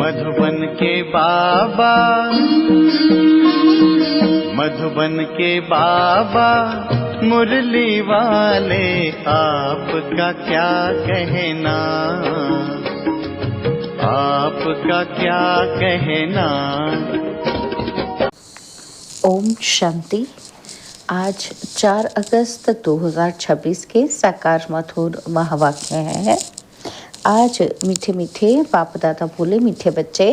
मधुबन के बाबा, मधुबन के बाबा मुरली वाले, आपका क्या कहना, आपका क्या कहना। ओम शांति। आज 4 अगस्त 2026 के साकार मधुर महावाक्य हैं। आज मीठे मीठे बाप दादा बोले, मीठे बच्चे,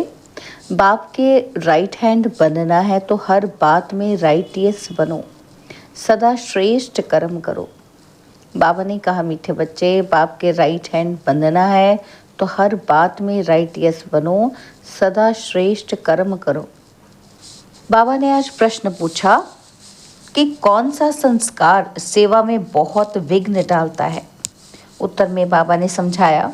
बाप के राइट हैंड बनना है तो हर बात में राइटियस बनो, सदा श्रेष्ठ कर्म करो। बाबा ने कहा, मीठे बच्चे, बाप के राइट हैंड बनना है तो हर बात में राइटियस बनो, सदा श्रेष्ठ कर्म करो। बाबा ने आज प्रश्न पूछा कि कौन सा संस्कार सेवा में बहुत विघ्न डालता है। उत्तर में बाबा ने समझाया,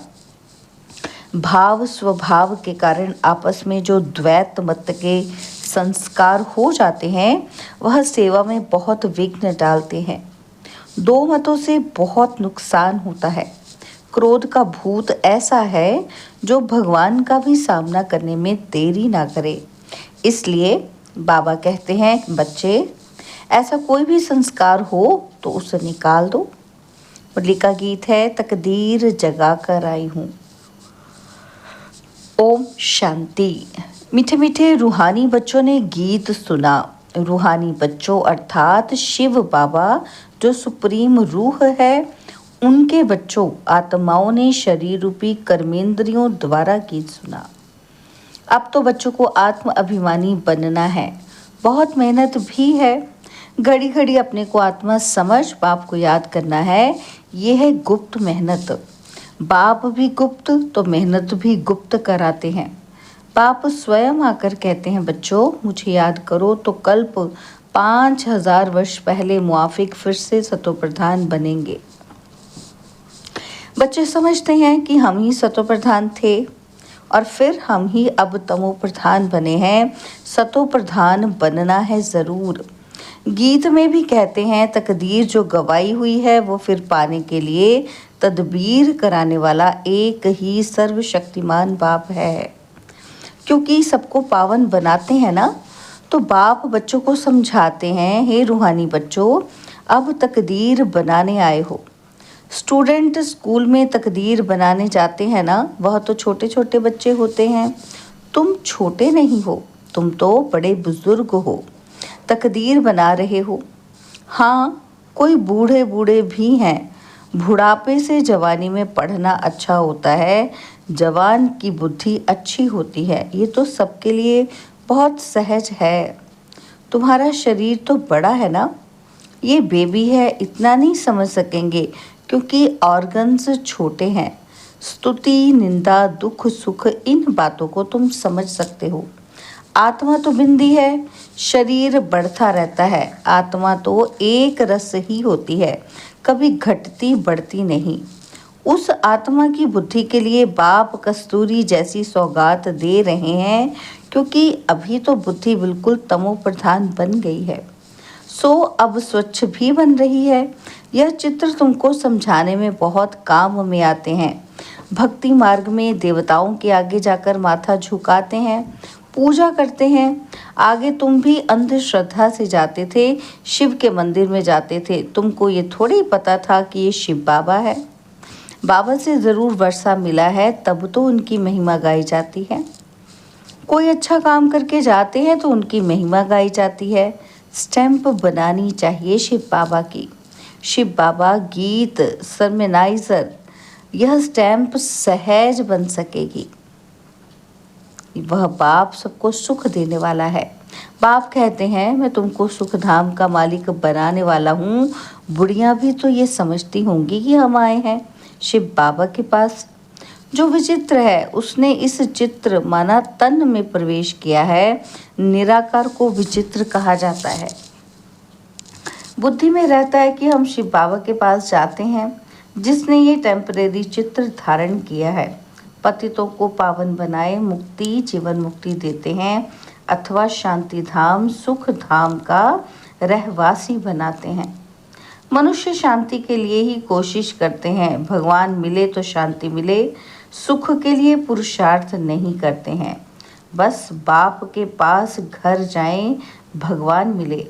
भाव स्वभाव के कारण आपस में जो द्वैत मत के संस्कार हो जाते हैं वह सेवा में बहुत विघ्न डालते हैं। दो मतों से बहुत नुकसान होता है। क्रोध का भूत ऐसा है जो भगवान का भी सामना करने में देरी ना करे। इसलिए बाबा कहते हैं, बच्चे, ऐसा कोई भी संस्कार हो तो उसे निकाल दो। मुरली का गीत है, तकदीर जगा कर आई हूँ। ओम शांति। मीठे मीठे रूहानी बच्चों ने गीत सुना। रूहानी बच्चों अर्थात शिव बाबा जो सुप्रीम रूह है, उनके बच्चों आत्माओं ने शरीर रूपी कर्मेंद्रियों द्वारा गीत सुना। अब तो बच्चों को आत्म अभिमानी बनना है। बहुत मेहनत भी है। घड़ी घड़ी अपने को आत्मा समझ बाप को याद करना है। ये है गुप्त मेहनत। बाप भी गुप्त तो मेहनत भी गुप्त कराते हैं। बाप स्वयं आकर कहते हैं, बच्चों, मुझे याद करो तो कल्प 5000 वर्ष पहले मुआफिक फिर से सतोप्रधान बनेंगे। बच्चे समझते हैं कि हम ही सतोप्रधान थे और फिर हम ही अब तमो प्रधान बने हैं। सतो प्रधान बनना है जरूर। गीत में भी कहते हैं, तकदीर जो गवाई हुई है वो फिर पाने के लिए तदबीर कराने वाला एक ही सर्वशक्तिमान बाप है। क्योंकि सबको पावन बनाते हैं ना, तो बाप बच्चों को समझाते हैं, हे रूहानी बच्चों, अब तकदीर बनाने आए हो। स्टूडेंट स्कूल में तकदीर बनाने जाते हैं ना, वह तो छोटे छोटे बच्चे होते हैं। तुम छोटे नहीं हो, तुम तो बड़े बुजुर्ग हो, तकदीर बना रहे हो। हाँ, कोई बूढ़े बूढ़े भी हैं। बुढ़ापे से जवानी में पढ़ना अच्छा होता है, जवान की बुद्धि अच्छी होती है। ये तो सबके लिए बहुत सहज है। तुम्हारा शरीर तो बड़ा है ना, ये बेबी है, इतना नहीं समझ सकेंगे क्योंकि ऑर्गन्स छोटे हैं। स्तुति, निंदा, दुख, सुख, इन बातों को तुम समझ सकते हो। आत्मा तो बिंदी है, शरीर बढ़ता रहता है। आत्मा तो एक रस ही होती है, कभी घटती बढ़ती नहीं। उस आत्मा की बुद्धि के लिए बाप कस्तूरी जैसी सौगात दे रहे हैं, क्योंकि अभी तो बुद्धि बिल्कुल तमो प्रधान बन गई है, सो अब स्वच्छ भी बन रही है। यह चित्र तुमको समझाने में बहुत काम में आते हैं। भक्ति मार्ग में देवताओं के आगे जाकर माथा झुकाते हैं, पूजा करते हैं। आगे तुम भी अंधश्रद्धा से जाते थे, शिव के मंदिर में जाते थे। तुमको ये थोड़ी पता था कि ये शिव बाबा है। बाबा से ज़रूर वर्षा मिला है, तब तो उनकी महिमा गाई जाती है। कोई अच्छा काम करके जाते हैं तो उनकी महिमा गाई जाती है। स्टैंप बनानी चाहिए शिव बाबा की। शिव बाबा गीत सरमेनाइजर, यह स्टैंप सहज बन सकेगी। वह बाप सबको सुख देने वाला है। बाप कहते हैं, मैं तुमको सुख धाम का मालिक बनाने वाला हूँ। बुढ़ियाँ भी तो ये समझती होंगी कि हम आए हैं शिव बाबा के पास। जो विचित्र है, उसने इस चित्र माना तन में प्रवेश किया है। निराकार को विचित्र कहा जाता है। बुद्धि में रहता है कि हम शिव बाबा के पास जाते हैं, जिसने ये टेम्परेरी चित्र धारण किया है। पतितों को पावन बनाए मुक्ति, जीवन मुक्ति देते हैं, अथवा शांति धाम, सुख धाम का रहवासी बनाते हैं। मनुष्य शांति के लिए ही कोशिश करते हैं। भगवान मिले तो शांति मिले, सुख के लिए पुरुषार्थ नहीं करते हैं। बस बाप के पास घर जाएं, भगवान मिले।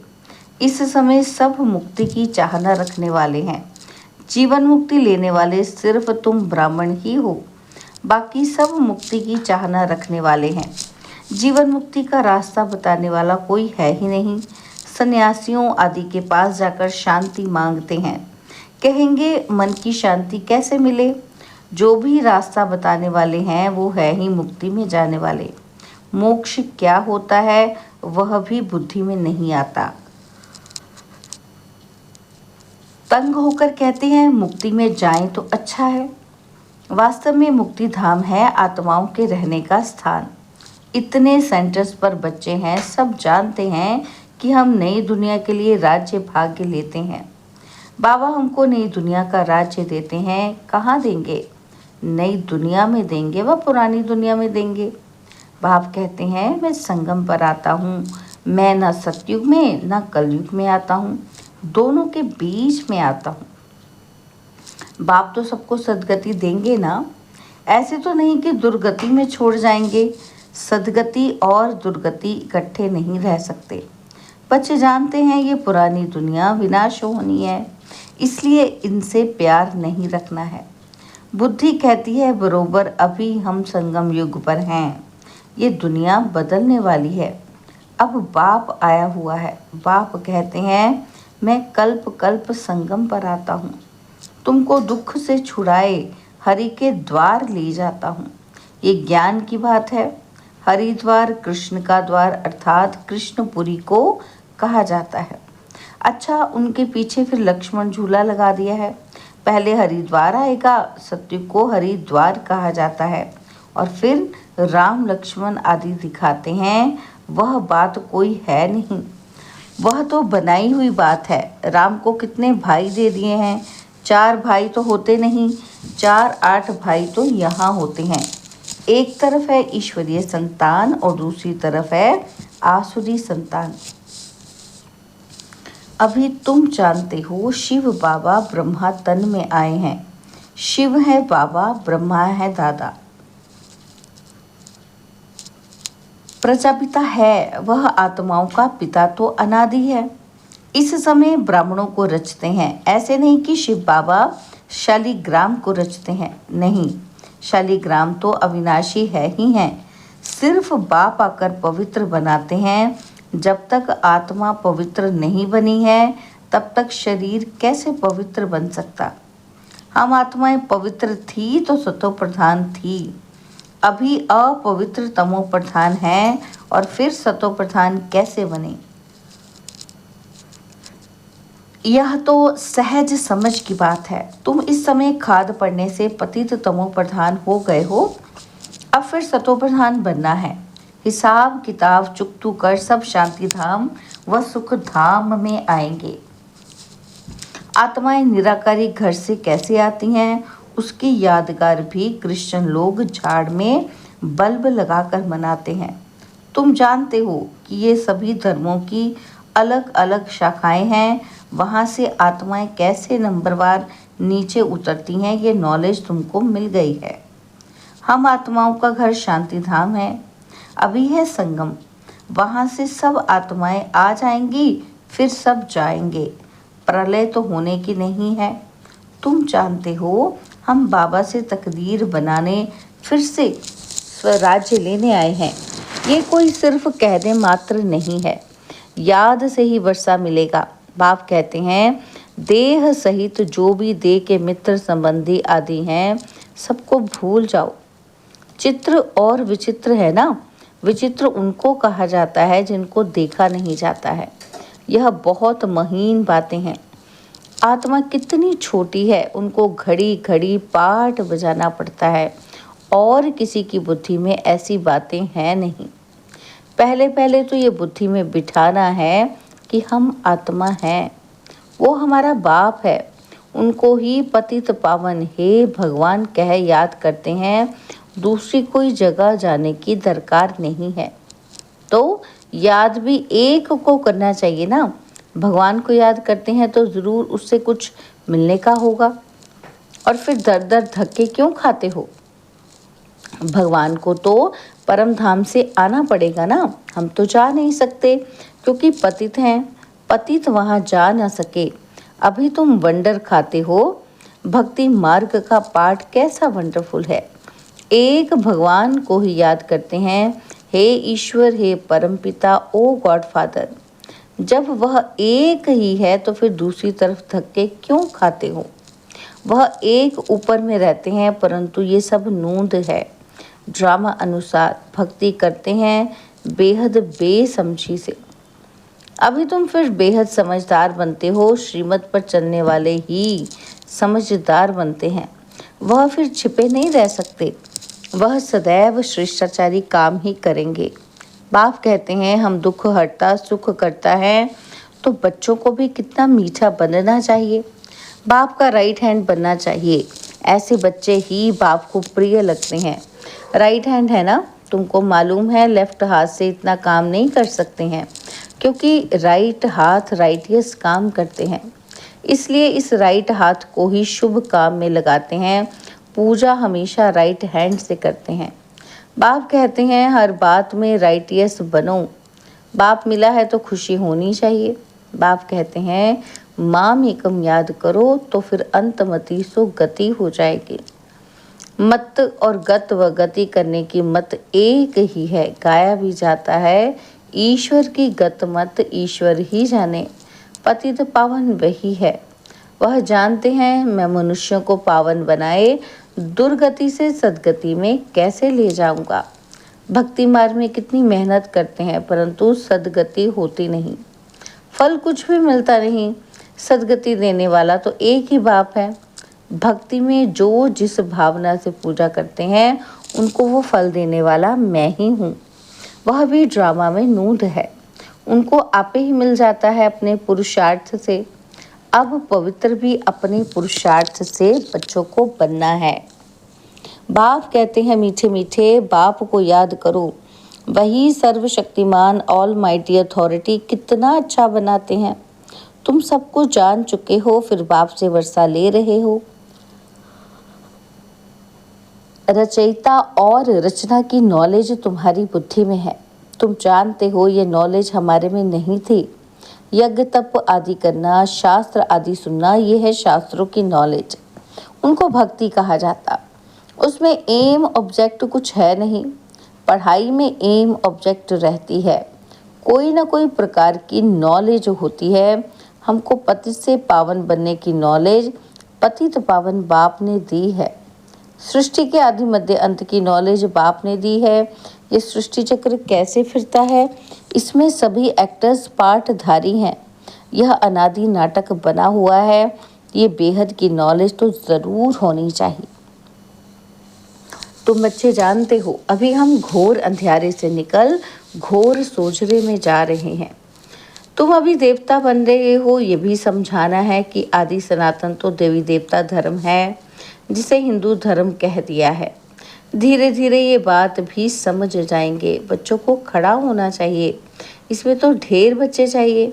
इस समय सब मुक्ति की चाहना रखने वाले हैं। जीवन मुक्ति लेने वाले सिर्फ तुम ब्राह्मण ही हो, बाकी सब मुक्ति की चाहना रखने वाले हैं। जीवन मुक्ति का रास्ता बताने वाला कोई है ही नहीं। सन्यासियों आदि के पास जाकर शांति मांगते हैं, कहेंगे मन की शांति कैसे मिले। जो भी रास्ता बताने वाले हैं वो है ही मुक्ति में जाने वाले। मोक्ष क्या होता है वह भी बुद्धि में नहीं आता। तंग होकर कहते हैं मुक्ति में जाएं तो अच्छा है। वास्तव में मुक्ति धाम है आत्माओं के रहने का स्थान। इतने सेंटर्स पर बच्चे हैं, सब जानते हैं कि हम नई दुनिया के लिए राज्य भाग्य लेते हैं। बाबा हमको नई दुनिया का राज्य देते हैं। कहाँ देंगे? नई दुनिया में देंगे व पुरानी दुनिया में देंगे। बाप कहते हैं मैं संगम पर आता हूँ। मैं न सतयुग में न कलयुग में आता हूँ, दोनों के बीच में आता हूँ। बाप तो सबको सदगति देंगे ना, ऐसे तो नहीं कि दुर्गति में छोड़ जाएंगे। सदगति और दुर्गति इकट्ठे नहीं रह सकते। बच्चे जानते हैं ये पुरानी दुनिया विनाश होनी है, इसलिए इनसे प्यार नहीं रखना है। बुद्धि कहती है बरोबर अभी हम संगम युग पर हैं, ये दुनिया बदलने वाली है। अब बाप आया हुआ है। बाप कहते हैं मैं कल्प कल्प संगम पर आता हूँ, तुमको दुख से छुड़ाए हरि के द्वार ले जाता हूँ। ये ज्ञान की बात है। हरिद्वार कृष्ण का द्वार अर्थात कृष्णपुरी को कहा जाता है। अच्छा, उनके पीछे फिर लक्ष्मण झूला लगा दिया है। पहले हरिद्वार आएगा, सत्युग को हरिद्वार कहा जाता है, और फिर राम लक्ष्मण आदि दिखाते हैं। वह बात कोई है नहीं, वह तो बनाई हुई बात है। राम को कितने भाई दे दिए हैं? 4 भाई तो होते नहीं, 4-8 भाई तो यहाँ होते हैं। एक तरफ है ईश्वरीय संतान और दूसरी तरफ है आसुरी संतान। अभी तुम जानते हो शिव बाबा ब्रह्मा तन में आए हैं। शिव है बाबा, ब्रह्मा है दादा। प्रजापिता है, वह आत्माओं का पिता तो अनादि है। इस समय ब्राह्मणों को रचते हैं। ऐसे नहीं कि शिव बाबा शालिग्राम को रचते हैं, नहीं, शालिग्राम तो अविनाशी है ही है। सिर्फ बाप आकर पवित्र बनाते हैं। जब तक आत्मा पवित्र नहीं बनी है तब तक शरीर कैसे पवित्र बन सकता? हम आत्माएं पवित्र थी तो सतो प्रधान थी, अभी अपवित्र तमो प्रधान है, और फिर सतो प्रधान कैसे बने? यह तो सहज समझ की बात है। तुम इस समय खाद पड़ने से पतित तमो प्रधान हो गए हो, अब फिर सतो प्रधान बनना है। हिसाब किताब चुकतू कर सब शांति धाम व सुख धाम में आएंगे। आत्माएं निराकारी घर से कैसे आती हैं उसकी यादगार भी क्रिश्चियन लोग झाड़ में बल्ब लगाकर मनाते हैं। तुम जानते हो कि ये सभी धर्मों की अलग अलग शाखाएं हैं। वहाँ से आत्माएं कैसे नंबरवार नीचे उतरती हैं ये नॉलेज तुमको मिल गई है। हम आत्माओं का घर शांति धाम है, अभी है संगम। वहाँ से सब आत्माएं आ जाएंगी, फिर सब जाएंगे। प्रलय तो होने की नहीं है। तुम जानते हो हम बाबा से तकदीर बनाने फिर से स्वराज्य लेने आए हैं। ये कोई सिर्फ कहने मात्र नहीं है, याद से ही वर्षा मिलेगा। बाप कहते हैं देह सहित जो भी देह के मित्र संबंधी आदि हैं सबको भूल जाओ। चित्र और विचित्र है ना, विचित्र उनको कहा जाता है जिनको देखा नहीं जाता है। यह बहुत महीन बातें हैं। आत्मा कितनी छोटी है, उनको घड़ी घड़ी पाठ बजाना पड़ता है, और किसी की बुद्धि में ऐसी बातें हैं नहीं। पहले पहले तो ये बुद्धि में बिठाना है कि हम आत्मा हैं, वो हमारा बाप है। उनको ही पतित पावन हे भगवान कह याद करते हैं। दूसरी कोई जगह जाने की दरकार नहीं है। तो याद भी एक को करना चाहिए ना। भगवान को याद करते हैं तो ज़रूर उससे कुछ मिलने का होगा, और फिर दर दर धक्के क्यों खाते हो? भगवान को तो परम धाम से आना पड़ेगा ना, हम तो जा नहीं सकते क्योंकि पतित हैं, पतित वहाँ जा न सके। अभी तुम वंडर खाते हो। भक्ति मार्ग का पाठ कैसा वंडरफुल है। एक भगवान को ही याद करते हैं, हे ईश्वर, हे परमपिता, ओ गॉड फादर। जब वह एक ही है तो फिर दूसरी तरफ धक्के क्यों खाते हो। वह एक ऊपर में रहते हैं परंतु ये सब नूंद है। ड्रामा अनुसार भक्ति करते हैं बेहद बेसमझी से। अभी तुम फिर बेहद समझदार बनते हो। श्रीमत पर चलने वाले ही समझदार बनते हैं। वह फिर छिपे नहीं रह सकते, वह सदैव शिष्टाचारी काम ही करेंगे। बाप कहते हैं हम दुख हरता सुख करता है, तो बच्चों को भी कितना मीठा बनना चाहिए, बाप का राइट हैंड बनना चाहिए। ऐसे बच्चे ही बाप को प्रिय लगते हैं। राइट हैंड है ना, तुमको मालूम है लेफ्ट हाथ से इतना काम नहीं कर सकते हैं क्योंकि राइट हाथ राइटियस काम करते हैं, इसलिए इस राइट हाथ को ही शुभ काम में लगाते हैं। पूजा हमेशा राइट हैंड से करते हैं। बाप कहते हैं हर बात में राइटियस बनो। बाप मिला है तो खुशी होनी चाहिए। बाप कहते हैं माम एकम याद करो तो फिर अंतमति सो गति हो जाएगी। मत और गत व गति करने की मत एक ही है। गाया भी जाता है ईश्वर की गत मत ईश्वर ही जाने। पतित पावन वही है, वह जानते हैं मैं मनुष्यों को पावन बनाए दुर्गति से सद्गति में कैसे ले जाऊंगा। भक्ति मार्ग में कितनी मेहनत करते हैं परंतु सद्गति होती नहीं, फल कुछ भी मिलता नहीं। सद्गति देने वाला तो एक ही बाप है। भक्ति में जो जिस भावना से पूजा करते हैं उनको वो फल देने वाला मैं ही हूँ। वह भी ड्रामा में नूंद है, उनको आपे ही मिल जाता है अपने पुरुषार्थ से। अब पवित्र भी अपने पुरुषार्थ से बच्चों को बनना है। बाप कहते हैं मीठे मीठे बाप को याद करो, वही सर्वशक्तिमान ऑल माइटी अथॉरिटी कितना अच्छा बनाते हैं। तुम सबको जान चुके हो फिर बाप से वर्षा ले रहे हो। रचयिता और रचना की नॉलेज तुम्हारी बुद्धि में है। तुम जानते हो ये नॉलेज हमारे में नहीं थी। यज्ञ तप आदि करना, शास्त्र आदि सुनना, ये है शास्त्रों की नॉलेज। उनको भक्ति कहा जाता। उसमें एम ऑब्जेक्ट कुछ है नहीं। पढ़ाई में एम ऑब्जेक्ट रहती है, कोई ना कोई प्रकार की नॉलेज होती है। हमको पति से पावन बनने की नॉलेज पतित पावन बाप ने दी है। सृष्टि के आदि मध्य अंत की नॉलेज बाप ने दी है। ये सृष्टि चक्र कैसे फिरता है, इसमें सभी एक्टर्स पार्टधारी हैं। यह अनादि नाटक बना हुआ है। ये बेहद की नॉलेज तो ज़रूर होनी चाहिए। तुम बच्चे जानते हो अभी हम घोर अंधियारे से निकल घोर सोजरे में जा रहे हैं। तुम अभी देवता बन रहे हो। ये भी समझाना है कि आदि सनातन तो देवी देवता धर्म है जिसे हिंदू धर्म कह दिया है। धीरे धीरे ये बात भी समझ जाएंगे। बच्चों को खड़ा होना चाहिए, इसमें तो ढेर बच्चे चाहिए।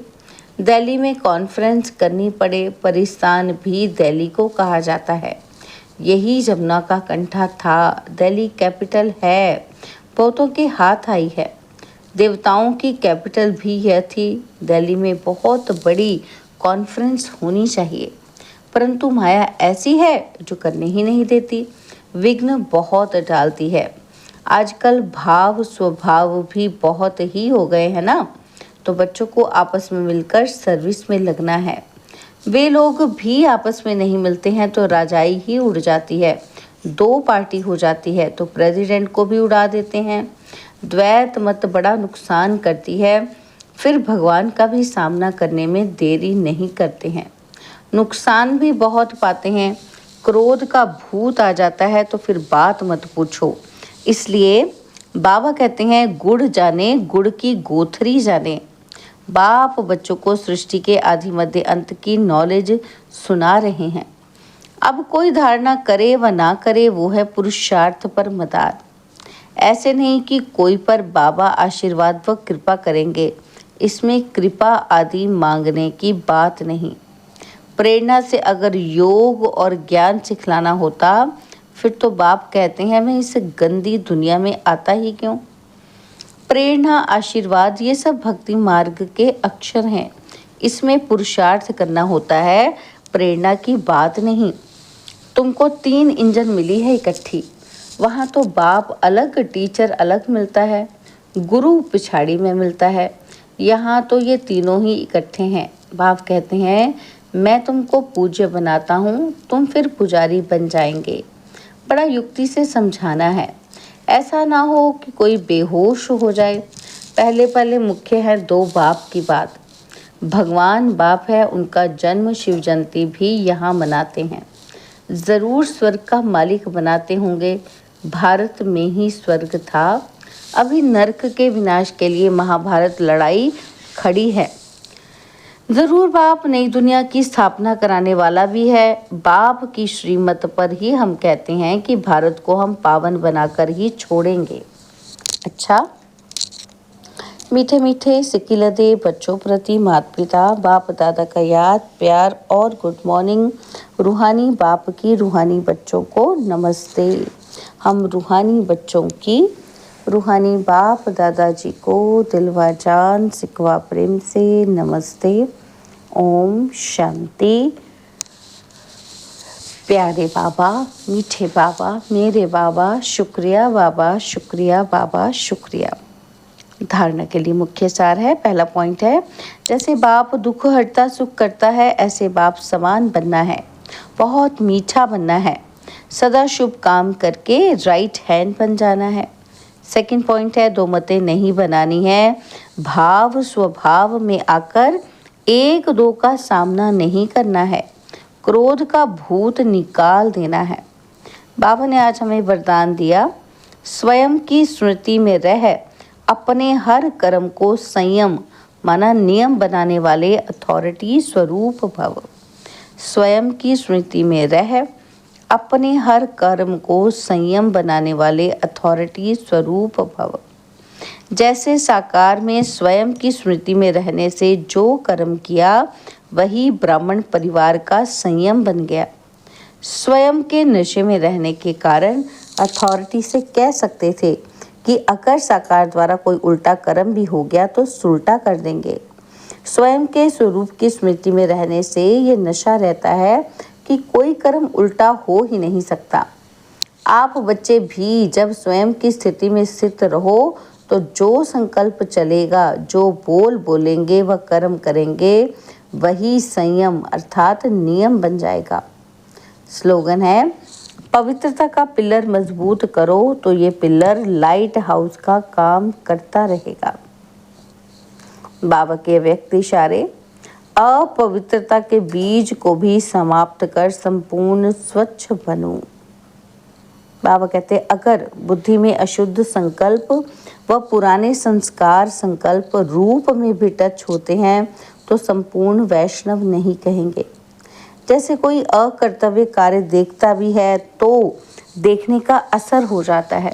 दिल्ली में कॉन्फ्रेंस करनी पड़े, परिस्तान भी दिल्ली को कहा जाता है। यही जमुना का कंठा था। दिल्ली कैपिटल है, बहुतों के हाथ आई है। देवताओं की कैपिटल भी यह थी। दिल्ली में बहुत बड़ी कॉन्फ्रेंस होनी चाहिए, परंतु माया ऐसी है जो करने ही नहीं देती, विघ्न बहुत डालती है। आजकल भाव स्वभाव भी बहुत ही हो गए हैं ना, तो बच्चों को आपस में मिलकर सर्विस में लगना है। वे लोग भी आपस में नहीं मिलते हैं तो राजाई ही उड़ जाती है। दो पार्टी हो जाती है तो प्रेसिडेंट को भी उड़ा देते हैं। द्वैत मत बड़ा नुकसान करती है। फिर भगवान का भी सामना करने में देरी नहीं करते हैं, नुकसान भी बहुत पाते हैं। क्रोध का भूत आ जाता है तो फिर बात मत पूछो। इसलिए बाबा कहते हैं गुड़ जाने गुड़ की गोथरी जाने। बाप बच्चों को सृष्टि के आदि मध्य अंत की नॉलेज सुना रहे हैं। अब कोई धारणा करे व ना करे वो है पुरुषार्थ पर मदार। ऐसे नहीं कि कोई पर बाबा आशीर्वाद व कृपा करेंगे, इसमें कृपा आदि मांगने की बात नहीं। प्रेरणा से अगर योग और ज्ञान सिखलाना होता फिर तो बाप कहते हैं मैं इस गंदी दुनिया में आता ही क्यों। प्रेरणा, आशीर्वाद, ये सब भक्ति मार्ग के अक्षर हैं। इसमें पुरुषार्थ करना होता है, प्रेरणा की बात नहीं। तुमको 3 इंजन मिली है इकट्ठी। वहाँ तो बाप अलग, टीचर अलग मिलता है, गुरु पिछाड़ी में मिलता है। यहाँ तो ये तीनों ही इकट्ठे हैं। बाप कहते हैं मैं तुमको पूज्य बनाता हूँ, तुम फिर पुजारी बन जाएंगे। बड़ा युक्ति से समझाना है, ऐसा ना हो कि कोई बेहोश हो जाए। पहले पहले मुख्य है 2 बाप की बात। भगवान बाप है, उनका जन्म शिव जयंती भी यहाँ मनाते हैं। ज़रूर स्वर्ग का मालिक बनाते होंगे। भारत में ही स्वर्ग था। अभी नरक के विनाश के लिए महाभारत लड़ाई खड़ी है। ज़रूर बाप नई दुनिया की स्थापना कराने वाला भी है। बाप की श्रीमत पर ही हम कहते हैं कि भारत को हम पावन बनाकर ही छोड़ेंगे। अच्छा, मीठे मीठे सिकिलदे बच्चों प्रति माता पिता बाप दादा का याद, प्यार और गुड मॉर्निंग। रूहानी बाप की रूहानी बच्चों को नमस्ते। हम रूहानी बच्चों की रूहानी बाप दादाजी को दिलवा जान सिकवा प्रेम से नमस्ते। ओम शांति। प्यारे बाबा, मीठे बाबा, मेरे बाबा, शुक्रिया बाबा, शुक्रिया बाबा, शुक्रिया। धारणा के लिए मुख्य सार है। पहला पॉइंट है, जैसे बाप दुख हरता सुख करता है, ऐसे बाप समान बनना है, बहुत मीठा बनना है, सदा शुभ काम करके राइट हैंड बन जाना है। सेकंड पॉइंट है, 2 मतें नहीं बनानी है, भाव स्वभाव में आकर 1-2 का सामना नहीं करना है, क्रोध का भूत निकाल देना है। बाबा ने आज हमें वरदान दिया, स्वयं की स्मृति में रह अपने हर कर्म को संयम माना नियम बनाने वाले अथॉरिटी स्वरूप भव। स्वयं की स्मृति में रह अपने हर कर्म को संयम बनाने वाले अथॉरिटी स्वरूप भव। जैसे साकार में स्वयं की स्मृति में रहने से जो कर्म किया वही ब्राह्मण परिवार का संयम बन गया। स्वयं के नशे में रहने के कारण अथॉरिटी से कह सकते थे कि अगर साकार द्वारा कोई उल्टा कर्म भी हो गया तो सुलटा कर देंगे। स्वयं के स्वरूप की स्मृति में रहने से ये नशा रहता है कि कोई कर्म उल्टा हो ही नहीं सकता। आप बच्चे भी जब स्वयं की स्थिति में स्थित रहो तो जो संकल्प चलेगा, जो बोल बोलेंगे व कर्म करेंगे, वही संयम अर्थात नियम बन जाएगा। स्लोगन है, पवित्रता का पिलर मजबूत करो तो ये पिलर लाइट हाउस का काम करता रहेगा। बाबा के व्यक्ति इशारे, अपवित्रता के बीज को भी समाप्त कर संपूर्ण स्वच्छ बनूं। बाबा कहते अगर बुद्धि में अशुद्ध संकल्प व पुराने संस्कार संकल्प रूप में भी टच होते हैं तो संपूर्ण वैष्णव नहीं कहेंगे। जैसे कोई अकर्तव्य कार्य देखता भी है तो देखने का असर हो जाता है,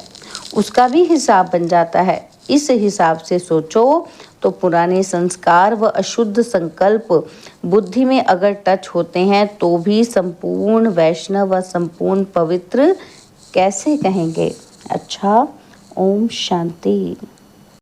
उसका भी हिसाब बन जाता है। इस हिसाब से सोचो तो पुराने संस्कार व अशुद्ध संकल्प बुद्धि में अगर टच होते हैं तो भी संपूर्ण वैष्णव व संपूर्ण पवित्र कैसे कहेंगे। अच्छा, ओम शांति।